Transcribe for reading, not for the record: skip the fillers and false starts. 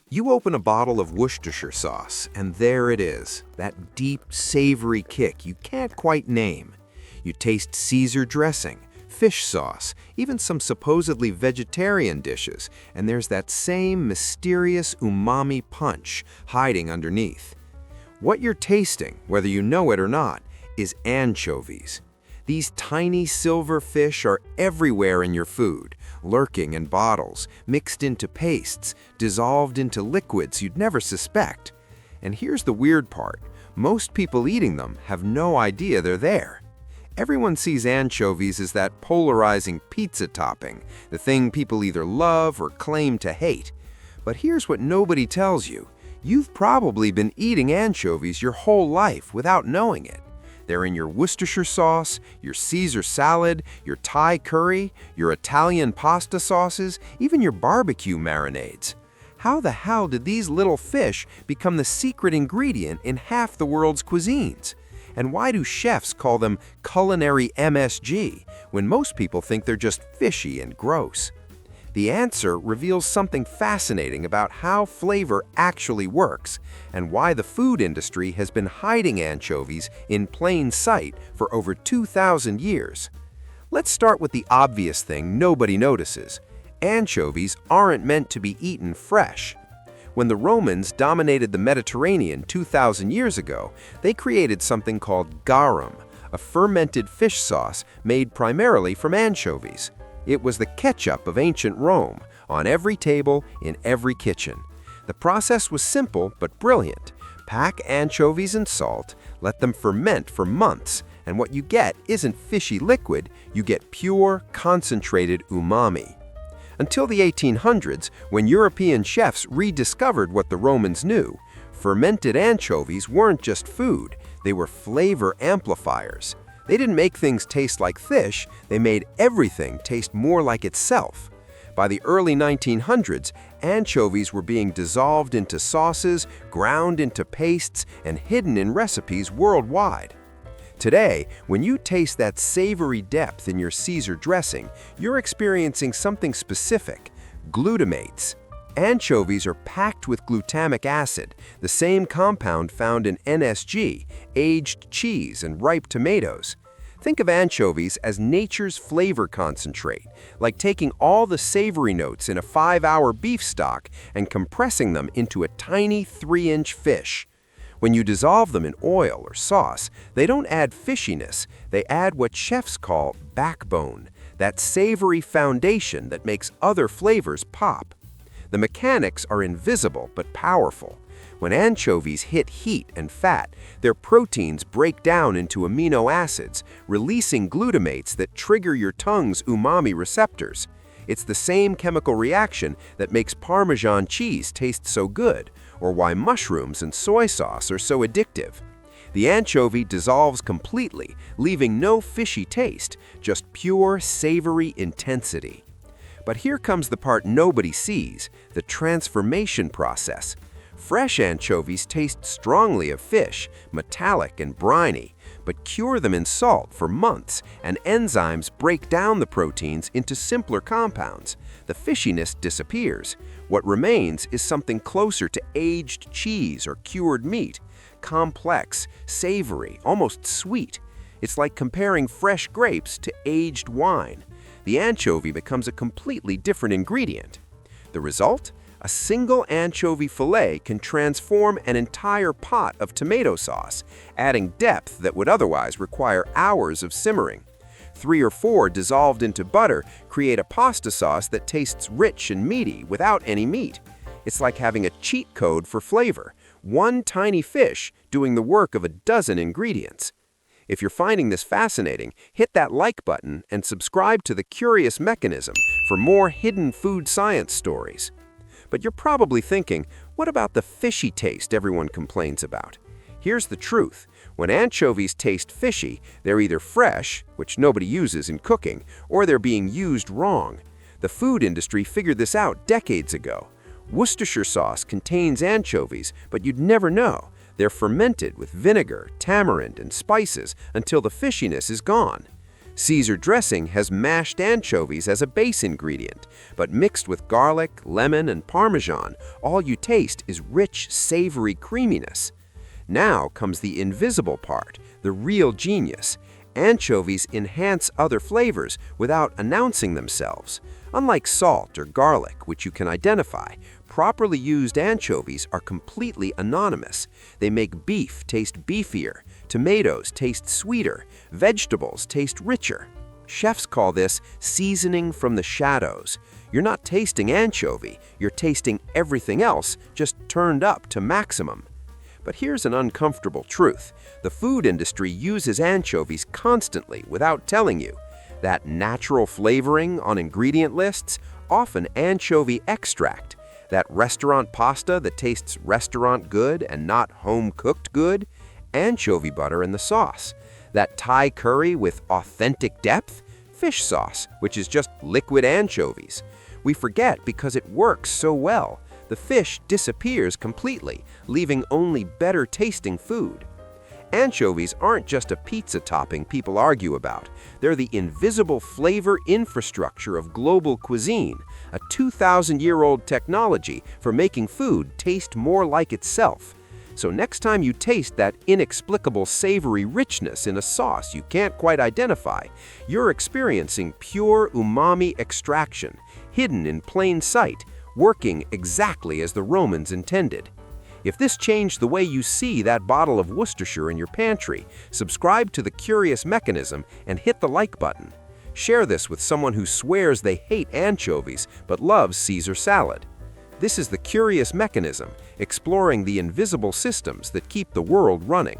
You open a bottle of Worcestershire sauce, and there it is, that deep, savory kick you can't quite name. You taste Caesar dressing, fish sauce, even some supposedly vegetarian dishes, and there's that same mysterious umami punch hiding underneath. What you're tasting, whether you know it or not, is anchovies. These tiny silver fish are everywhere in your food, lurking in bottles, mixed into pastes, dissolved into liquids you'd never suspect. And here's the weird part. Most people eating them have no idea they're there. Everyone sees anchovies as that polarizing pizza topping, the thing people either love or claim to hate. But here's what nobody tells you. You've probably been eating anchovies your whole life without knowing it. They're in your Worcestershire sauce, your Caesar salad, your Thai curry, your Italian pasta sauces, even your barbecue marinades. How the hell did these little fish become the secret ingredient in half the world's cuisines? And why do chefs call them culinary MSG when most people think they're just fishy and gross? The answer reveals something fascinating about how flavor actually works and why the food industry has been hiding anchovies in plain sight for over 2,000 years. Let's start with the obvious thing nobody notices. Anchovies aren't meant to be eaten fresh. When the Romans dominated the Mediterranean 2,000 years ago, they created something called garum, a fermented fish sauce made primarily from anchovies. It was the ketchup of ancient Rome, on every table, in every kitchen. The process was simple but brilliant. Pack anchovies in salt, let them ferment for months, and what you get isn't fishy liquid, you get pure, concentrated umami. Until the 1800s, when European chefs rediscovered what the Romans knew, fermented anchovies weren't just food, they were flavor amplifiers. They didn't make things taste like fish, they made everything taste more like itself. By the early 1900s, anchovies were being dissolved into sauces, ground into pastes, and hidden in recipes worldwide. Today, when you taste that savory depth in your Caesar dressing, you're experiencing something specific: glutamates. Anchovies are packed with glutamic acid, the same compound found in NSG, aged cheese, and ripe tomatoes. Think of anchovies as nature's flavor concentrate, like taking all the savory notes in a 5-hour beef stock and compressing them into a tiny 3-inch fish. When you dissolve them in oil or sauce, they don't add fishiness, they add what chefs call backbone, that savory foundation that makes other flavors pop. The mechanics are invisible but powerful. When anchovies hit heat and fat, their proteins break down into amino acids, releasing glutamates that trigger your tongue's umami receptors. It's the same chemical reaction that makes Parmesan cheese taste so good, or why mushrooms and soy sauce are so addictive. The anchovy dissolves completely, leaving no fishy taste, just pure, savory intensity. But here comes the part nobody sees, the transformation process. Fresh anchovies taste strongly of fish, metallic and briny, but cure them in salt for months, and enzymes break down the proteins into simpler compounds. The fishiness disappears. What remains is something closer to aged cheese or cured meat, complex, savory, almost sweet. It's like comparing fresh grapes to aged wine. The anchovy becomes a completely different ingredient. The result? A single anchovy fillet can transform an entire pot of tomato sauce, adding depth that would otherwise require hours of simmering. 3 or 4 dissolved into butter create a pasta sauce that tastes rich and meaty without any meat. It's like having a cheat code for flavor, one tiny fish doing the work of a dozen ingredients. If you're finding this fascinating, hit that like button and subscribe to The Curious Mechanism for more hidden food science stories. But you're probably thinking, what about the fishy taste everyone complains about? Here's the truth. When anchovies taste fishy, they're either fresh, which nobody uses in cooking, or they're being used wrong. The food industry figured this out decades ago. Worcestershire sauce contains anchovies, but you'd never know. They're fermented with vinegar, tamarind, and spices until the fishiness is gone. Caesar dressing has mashed anchovies as a base ingredient, but mixed with garlic, lemon, and Parmesan, all you taste is rich, savory creaminess. Now comes the invisible part, the real genius. Anchovies enhance other flavors without announcing themselves. Unlike salt or garlic, which you can identify, properly used anchovies are completely anonymous. They make beef taste beefier, tomatoes taste sweeter, vegetables taste richer. Chefs call this seasoning from the shadows. You're not tasting anchovy, you're tasting everything else, just turned up to maximum. But here's an uncomfortable truth. The food industry uses anchovies constantly without telling you. That natural flavoring on ingredient lists, often anchovy extract. That restaurant pasta that tastes restaurant good and not home-cooked good, anchovy butter in the sauce. That Thai curry with authentic depth, fish sauce, which is just liquid anchovies. We forget because it works so well. The fish disappears completely, leaving only better-tasting food. Anchovies aren't just a pizza topping people argue about. They're the invisible flavor infrastructure of global cuisine, a 2,000-year-old technology for making food taste more like itself. So next time you taste that inexplicable savory richness in a sauce you can't quite identify, you're experiencing pure umami extraction, hidden in plain sight, working exactly as the Romans intended. If this changed the way you see that bottle of Worcestershire in your pantry, subscribe to The Curious Mechanism and hit the like button. Share this with someone who swears they hate anchovies but loves Caesar salad. This is The Curious Mechanism, exploring the invisible systems that keep the world running.